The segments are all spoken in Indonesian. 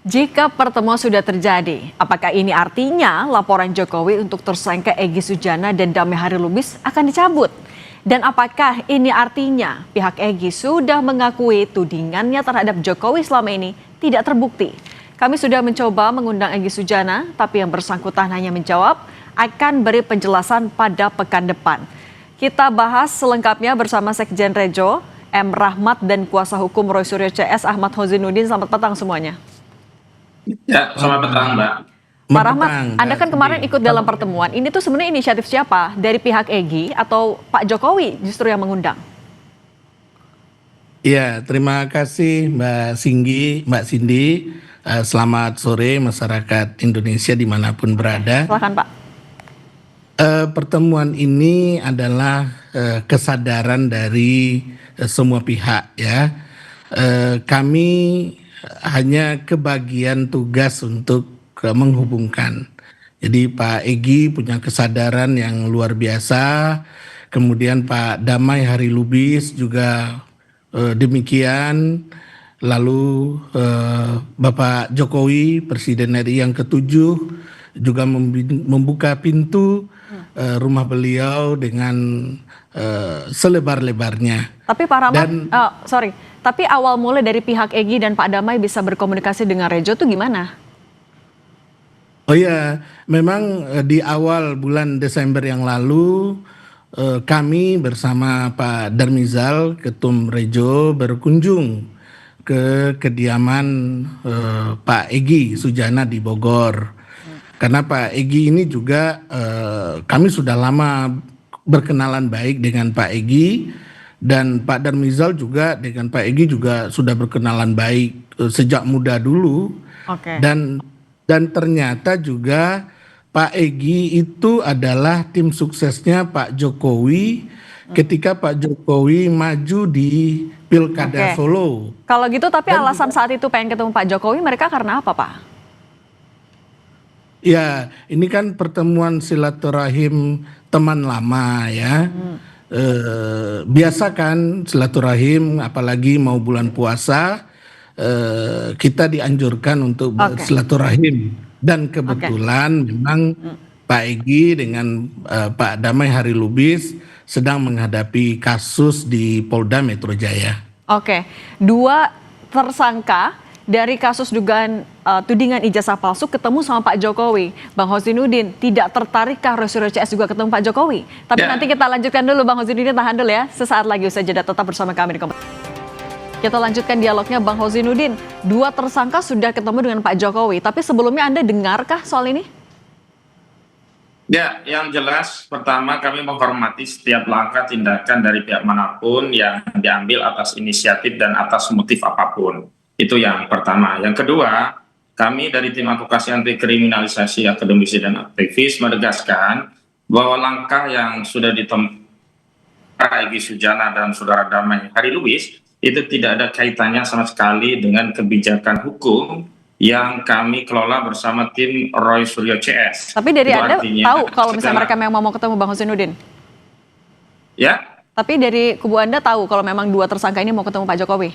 Jika pertemuan sudah terjadi, apakah ini artinya laporan Jokowi untuk tersangka Egy Sujana dan Damai Harilubis akan dicabut? Dan apakah ini artinya pihak Egy sudah mengakui tudingannya terhadap Jokowi selama ini tidak terbukti? Kami sudah mencoba mengundang Egy Sujana, tapi yang bersangkutan hanya menjawab akan beri penjelasan pada pekan depan. Kita bahas selengkapnya bersama Sekjen Rejo, M. Rahmat, dan kuasa hukum Roy Suryo CS Ahmad Hozinuddin. Selamat petang semuanya. Ya, selamat petang, Mbak. Pak Rahmat, Anda kan kemarin ikut dalam pertemuan. Ini tuh sebenarnya inisiatif siapa? Dari pihak Egy atau Pak Jokowi justru yang mengundang? Ya, terima kasih Mbak Cindy. Selamat sore masyarakat Indonesia dimanapun berada. Silakan Pak. Pertemuan ini adalah kesadaran dari semua pihak ya. Kami hanya kebagian tugas untuk menghubungkan. Jadi Pak Egy punya kesadaran yang luar biasa. Kemudian Pak Damai Harilubis juga demikian. Lalu Bapak Jokowi, Presiden RI yang ke-7 juga membuka pintu rumah beliau dengan selebar-lebarnya. Tapi Pak Rahmat, tapi awal mulai dari pihak Egy dan Pak Damai bisa berkomunikasi dengan Rejo tuh gimana? Oh ya, memang di awal bulan Desember yang lalu kami bersama Pak Darmizal, Ketum Rejo, berkunjung ke kediaman Pak Egy Sujana di Bogor. Karena Pak Egy ini juga kami sudah lama berkenalan baik dengan Pak Egy, dan Pak Darmizal juga dengan Pak Egy juga sudah berkenalan baik sejak muda dulu. Oke. Dan ternyata juga Pak Egy itu adalah tim suksesnya Pak Jokowi ketika Pak Jokowi maju di Pilkada Solo. Kalau gitu, tapi alasan saat itu pengen ketemu Pak Jokowi mereka karena apa, Pak? Ya, ini kan pertemuan silaturahim teman lama ya. Biasa kan silaturahim, apalagi mau bulan puasa, kita dianjurkan untuk bersilaturahim. Dan kebetulan memang Pak Egy dengan Pak Damai Harilubis sedang menghadapi kasus di Polda Metro Jaya. Oke, dua tersangka dari kasus dugaan tudingan ijazah palsu ketemu sama Pak Jokowi. Bang Hozinuddin, tidak tertarikkah Roy Suryo CS juga ketemu Pak Jokowi? Tapi nanti kita lanjutkan dulu, Bang Hozinuddin, tahan dulu ya. Sesaat lagi usai jeda, tetap bersama kami di Kompas. Kita lanjutkan dialognya, Bang Hozinuddin. Dua tersangka sudah ketemu dengan Pak Jokowi, tapi sebelumnya Anda dengarkah soal ini? Ya, yang jelas pertama kami menghormati setiap langkah tindakan dari pihak manapun yang diambil atas inisiatif dan atas motif apapun. Itu yang pertama. Yang kedua, kami dari tim advokasi anti kriminalisasi akademisi dan aktivis menegaskan bahwa langkah yang sudah ditempuh Egy Sujana dan saudara Damai Harilubis itu tidak ada kaitannya sama sekali dengan kebijakan hukum yang kami kelola bersama tim Roy Suryo CS. Tapi dari Anda tahu kalau misalnya mereka memang mau ketemu Bang Hozinuddin? Ya. Tapi dari kubu Anda tahu kalau memang dua tersangka ini mau ketemu Pak Jokowi?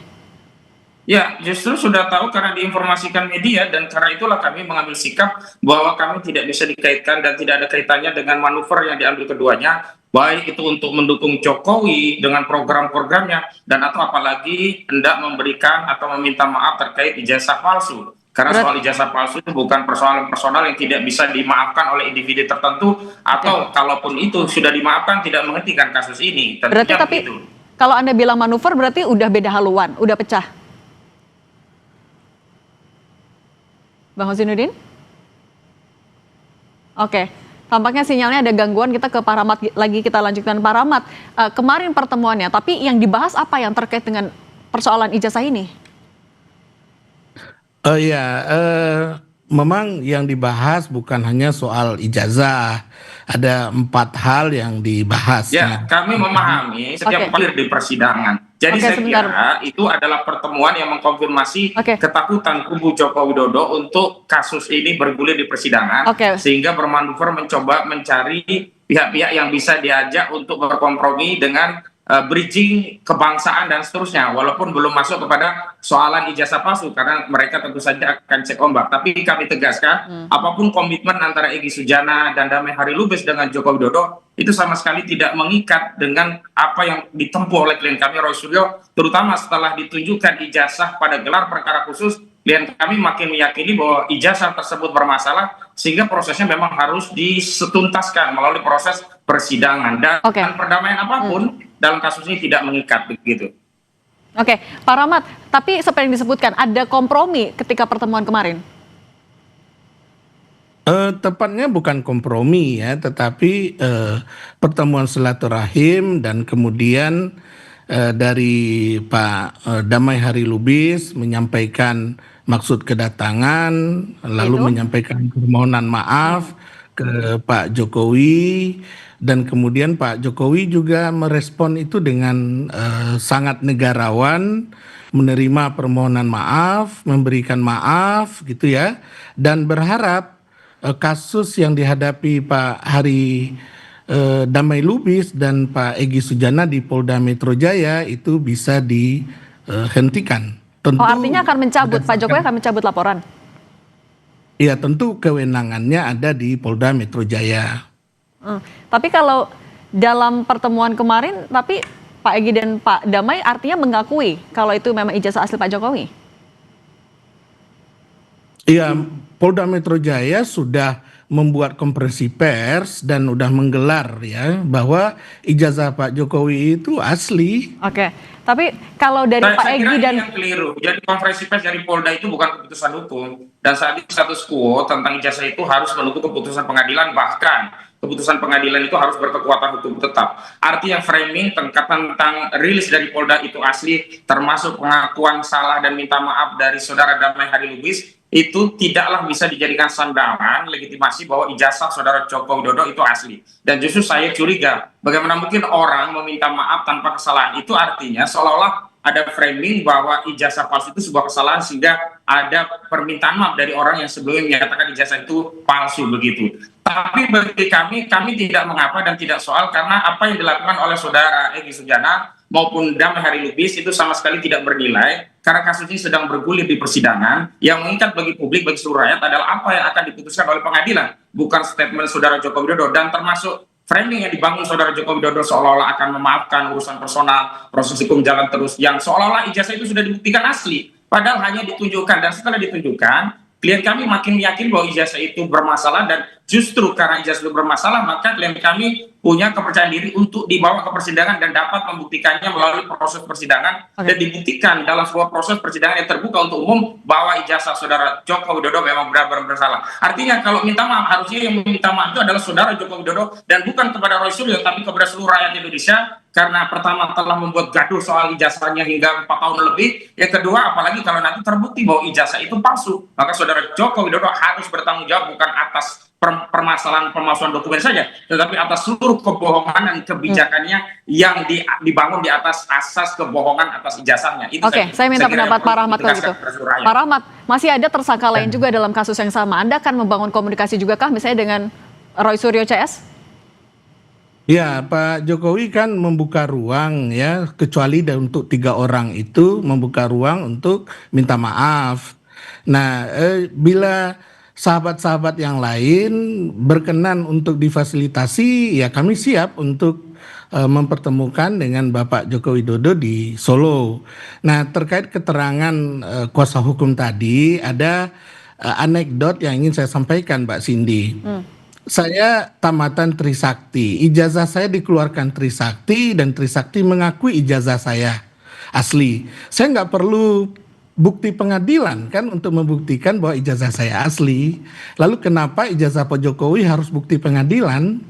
Ya, justru sudah tahu karena diinformasikan media, dan karena itulah kami mengambil sikap bahwa kami tidak bisa dikaitkan dan tidak ada kaitannya dengan manuver yang diambil keduanya, baik itu untuk mendukung Jokowi dengan program-programnya, dan atau apalagi hendak memberikan atau meminta maaf terkait ijazah palsu. Karena soal ijazah palsu itu bukan persoalan personal yang tidak bisa dimaafkan oleh individu tertentu, atau kalaupun itu sudah dimaafkan tidak menghentikan kasus ini. Berarti tapi kalau Anda bilang manuver berarti udah beda haluan, udah pecah. Bang Hozinuddin? Oke, tampaknya sinyalnya ada gangguan, kita ke Pak Rahmat lagi, kita lanjutkan Pak Rahmat. Kemarin pertemuannya, tapi yang dibahas apa yang terkait dengan persoalan ijazah ini? Memang yang dibahas bukan hanya soal ijazah, ada 4 hal yang dibahas. Ya, kami memahami setiap kali di persidangan. Jadi saya kira itu adalah pertemuan yang mengkonfirmasi ketakutan kubu Joko Widodo untuk kasus ini bergulir di persidangan, sehingga bermanuver mencoba mencari pihak-pihak yang bisa diajak untuk berkompromi dengan bridging kebangsaan dan seterusnya, walaupun belum masuk kepada soalan ijazah palsu karena mereka tentu saja akan cek ombak. Tapi kami tegaskan, apapun komitmen antara Egy Sujana dan Damai Harilubis dengan Joko Widodo itu sama sekali tidak mengikat dengan apa yang ditempuh oleh klien kami Roy Suryo, terutama setelah ditunjukkan ijazah pada gelar perkara khusus. Klien kami makin meyakini bahwa ijazah tersebut bermasalah, sehingga prosesnya memang harus disetuntaskan melalui proses persidangan, dan Oke. perdamaian apapun dalam kasus ini tidak mengikat begitu. Oke, Pak Rahmat, tapi seperti yang disebutkan ada kompromi ketika pertemuan kemarin. Tepatnya bukan kompromi ya, tetapi pertemuan silaturahim, dan kemudian dari Pak Damai Harilubis menyampaikan maksud kedatangan, lalu Itu. menyampaikan permohonan maaf ke Pak Jokowi, dan kemudian Pak Jokowi juga merespon itu dengan sangat negarawan, menerima permohonan maaf, memberikan maaf gitu ya, dan berharap kasus yang dihadapi Pak Damai Lubis dan Pak Egy Sujana di Polda Metro Jaya itu bisa dihentikan. Tentu Oh, artinya akan mencabut, Pak Jokowi akan mencabut laporan. ya, tentu kewenangannya ada di Polda Metro Jaya. Tapi kalau dalam pertemuan kemarin, tapi Pak Egy dan Pak Damai artinya mengakui kalau itu memang ijazah asli Pak Jokowi. Iya, Polda Metro Jaya sudah membuat konferensi pers dan udah menggelar ya bahwa ijazah Pak Jokowi itu asli. Oke, tapi kalau dari Pak Saya Egy kira dan ini yang keliru. Jadi konferensi pers dari Polda itu bukan keputusan hukum, dan saat ini status quo tentang ijazah itu harus menunggu keputusan pengadilan, bahkan keputusan pengadilan itu harus berkekuatan hukum tetap. Artinya framing tentang rilis dari Polda itu asli, termasuk pengakuan salah dan minta maaf dari saudara Damai Harilubis, itu tidaklah bisa dijadikan sandaran legitimasi bahwa ijazah saudara Joko Widodo itu asli. Dan justru saya curiga, bagaimana mungkin orang meminta maaf tanpa kesalahan? Itu artinya seolah-olah ada framing bahwa ijazah palsu itu sebuah kesalahan, sehingga ada permintaan maaf dari orang yang sebelumnya menyatakan ijazah itu palsu begitu. Tapi bagi kami tidak mengapa dan tidak soal, karena apa yang dilakukan oleh saudara Egy Sujana maupun Damai Harilubis itu sama sekali tidak bernilai, karena kasus ini sedang bergulir di persidangan. Yang mengikat bagi publik, bagi seluruh rakyat adalah apa yang akan diputuskan oleh pengadilan, bukan statement saudara Joko Widodo, dan termasuk framing yang dibangun saudara Joko Widodo seolah-olah akan memaafkan urusan personal, proses hukum jalan terus, yang seolah-olah ijazah itu sudah dibuktikan asli, padahal hanya ditunjukkan. Dan setelah ditunjukkan, klien kami makin yakin bahwa ijazah itu bermasalah, dan justru karena ijazah itu bermasalah, maka klien kami punya kepercayaan diri untuk dibawa ke persidangan dan dapat membuktikannya melalui proses persidangan. Dan dibuktikan dalam sebuah proses persidangan yang terbuka untuk umum bahwa ijazah saudara Joko Widodo memang benar-benar bersalah. Artinya kalau minta maaf, harusnya yang meminta maaf itu adalah saudara Joko Widodo, dan bukan kepada Roy Suryo, tapi kepada seluruh rakyat Indonesia, karena pertama telah membuat gaduh soal ijazahnya hingga 4 tahun lebih. Yang kedua, apalagi kalau nanti terbukti bahwa ijazah itu palsu, maka saudara Joko Widodo harus bertanggung jawab bukan atas permasalahan pemalsuan dokumen saja, tetapi atas seluruh kebohongan dan kebijakannya yang dibangun di atas asas kebohongan atas ijazahnya. Oke, saya minta pendapat Pak Rahmat kalau gitu. Pak Rahmat, masih ada tersangka lain juga dalam kasus yang sama. Anda akan membangun komunikasi juga kah misalnya dengan Roy Suryo CS? Ya, Pak Jokowi kan membuka ruang ya, kecuali untuk 3 orang itu membuka ruang untuk minta maaf. Nah, bila sahabat-sahabat yang lain berkenan untuk difasilitasi, ya kami siap untuk mempertemukan dengan Bapak Joko Widodo di Solo. Nah, terkait keterangan kuasa hukum tadi, ada anekdot yang ingin saya sampaikan, Mbak Cindy. Saya tamatan Trisakti, ijazah saya dikeluarkan Trisakti, dan Trisakti mengakui ijazah saya asli. Saya nggak perlu bukti pengadilan kan untuk membuktikan bahwa ijazah saya asli. Lalu kenapa ijazah Pak Jokowi harus bukti pengadilan?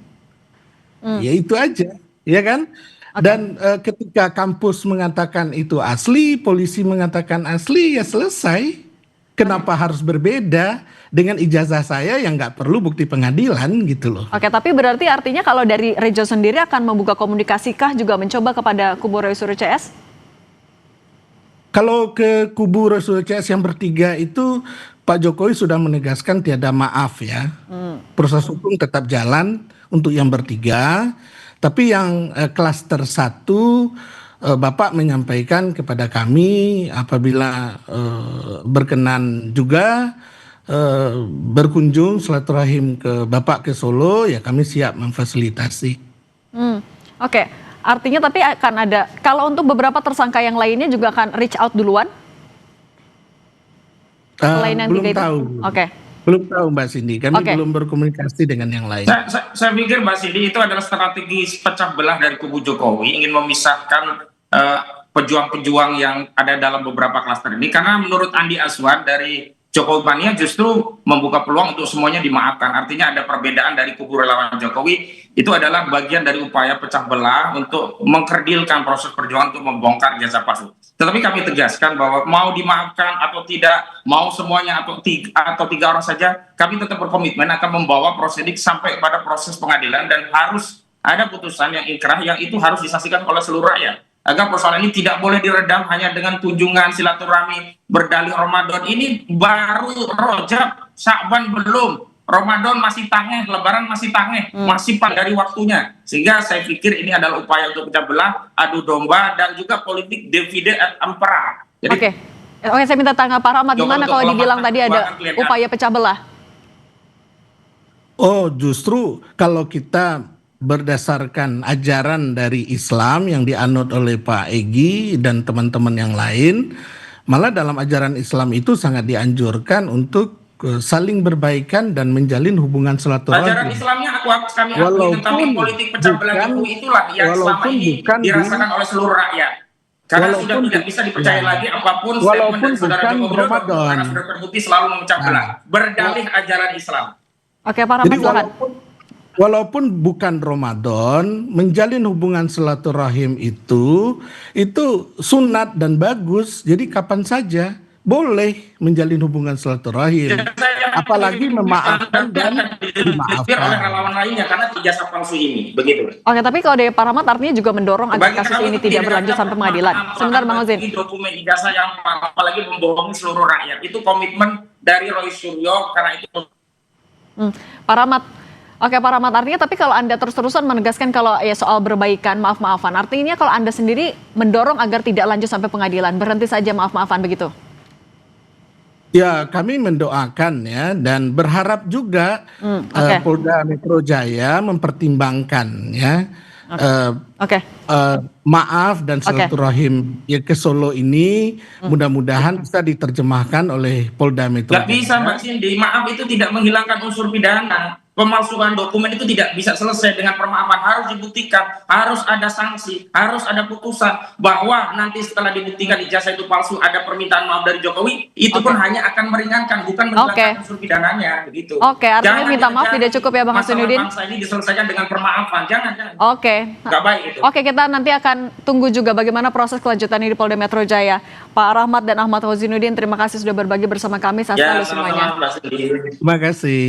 Ya itu aja, ya kan? Dan ketika kampus mengatakan itu asli, polisi mengatakan asli, ya selesai. Kenapa harus berbeda dengan ijazah saya yang nggak perlu bukti pengadilan gitu loh. Oke, tapi berarti artinya kalau dari Rejo sendiri akan membuka komunikasi kah juga mencoba kepada kubu Roy Suryo CS? Kalau ke kubu Roy Suryo CS yang bertiga itu, Pak Jokowi sudah menegaskan tiada maaf ya. Proses hukum tetap jalan untuk yang bertiga. Tapi yang klaster 1 Bapak menyampaikan kepada kami apabila berkenan juga berkunjung silaturahim ke Bapak ke Solo, ya kami siap memfasilitasi. Oke, artinya tapi akan ada, kalau untuk beberapa tersangka yang lainnya juga akan reach out duluan? Selain yang Belum tiga itu? tahu. Oke. Belum tahu Mbak Cindy, kami Oke. belum berkomunikasi dengan yang lain. Saya pikir Mbak Cindy itu adalah strategi pecah belah dari kubu Jokowi, ingin memisahkan pejuang-pejuang yang ada dalam beberapa klaster ini, karena menurut Andi Azwan dari Jokowi Mania justru membuka peluang untuk semuanya dimaafkan. Artinya ada perbedaan dari kubu relawan Jokowi, itu adalah bagian dari upaya pecah belah untuk mengkerdilkan proses perjuangan untuk membongkar jasa palsu. Tetapi kami tegaskan bahwa mau dimaafkan atau tidak, mau semuanya atau tiga orang saja, kami tetap berkomitmen akan membawa prosedik sampai pada proses pengadilan, dan harus ada putusan yang inkrah yang itu harus disaksikan oleh seluruh rakyat. Agar persoalan ini tidak boleh diredam hanya dengan kunjungan silaturahmi berdalih Ramadan. Ini baru Rojab, Sya'ban belum. Ramadan masih tangeh, Lebaran masih tangeh, masih dari waktunya. Sehingga saya pikir ini adalah upaya untuk pecah belah, adu domba, dan juga politik divide et impera. Oke, saya minta tanggapan Pak Rahmat, gimana kalau dibilang tadi ada upaya pecah belah? Oh, justru kalau kita berdasarkan ajaran dari Islam yang dianut oleh Pak Egy dan teman-teman yang lain, malah dalam ajaran Islam itu sangat dianjurkan untuk saling berbaikan dan menjalin hubungan silaturahmi. Ajaran Islamnya kami akui, tetapi politik pecah belah Jokowi itulah yang selama ini dirasakan oleh seluruh rakyat. Karena sudah tidak bisa dipercaya lagi apapun statement dari saudara Joko Widodo, karena sudah terbukti selalu memecah belah berdalih ajaran Islam. Oke, Pak Rahmat, silakan. Walaupun bukan Ramadan, menjalin hubungan silaturahim itu sunat dan bagus. Jadi kapan saja boleh menjalin hubungan silaturahim, apalagi memaafkan dan dimaafkan oleh relawan lainnya karena ijazah palsu ini, begitu. Oke, tapi kalau dari Pak Rahmat artinya juga mendorong agar kasus ini tidak berlanjut sampai pengadilan. Sebentar, Bang Ozin. Dokumen ijazah yang apalagi membohongi seluruh rakyat, itu komitmen dari Roy Suryo, karena itu. Pak Rahmat. Oke, Pak Rahmat, artinya tapi kalau Anda terus-terusan menegaskan kalau ya soal berbaikan, maaf-maafan, artinya kalau Anda sendiri mendorong agar tidak lanjut sampai pengadilan, berhenti saja maaf-maafan begitu? Ya, kami mendoakan ya, dan berharap juga Polda Metro Jaya mempertimbangkan ya maaf dan silaturahim ya ke Solo ini, mudah-mudahan bisa diterjemahkan oleh Polda Metro Jaya. Gak bisa Mbak Cindy, maaf itu tidak menghilangkan unsur pidana. Pemalsuan dokumen itu tidak bisa selesai dengan permaafan, harus dibuktikan, harus ada sanksi, harus ada putusan bahwa nanti setelah dibuktikan ijazah itu palsu, ada permintaan maaf dari Jokowi, itu pun hanya akan meringankan, bukan menghilangkan unsur pidananya, begitu. Oke, artinya minta maaf tidak cukup ya Bang Hasanuddin? Masalah bangsa ini diselesaikan dengan permaafan, jangan. Oke. Nggak baik itu. Oke, kita nanti akan tunggu juga bagaimana proses kelanjutan ini di Polda Metro Jaya. Pak Rahmat dan Ahmad Hasanuddin, terima kasih sudah berbagi bersama kami. Sehat selalu semuanya. Terima kasih.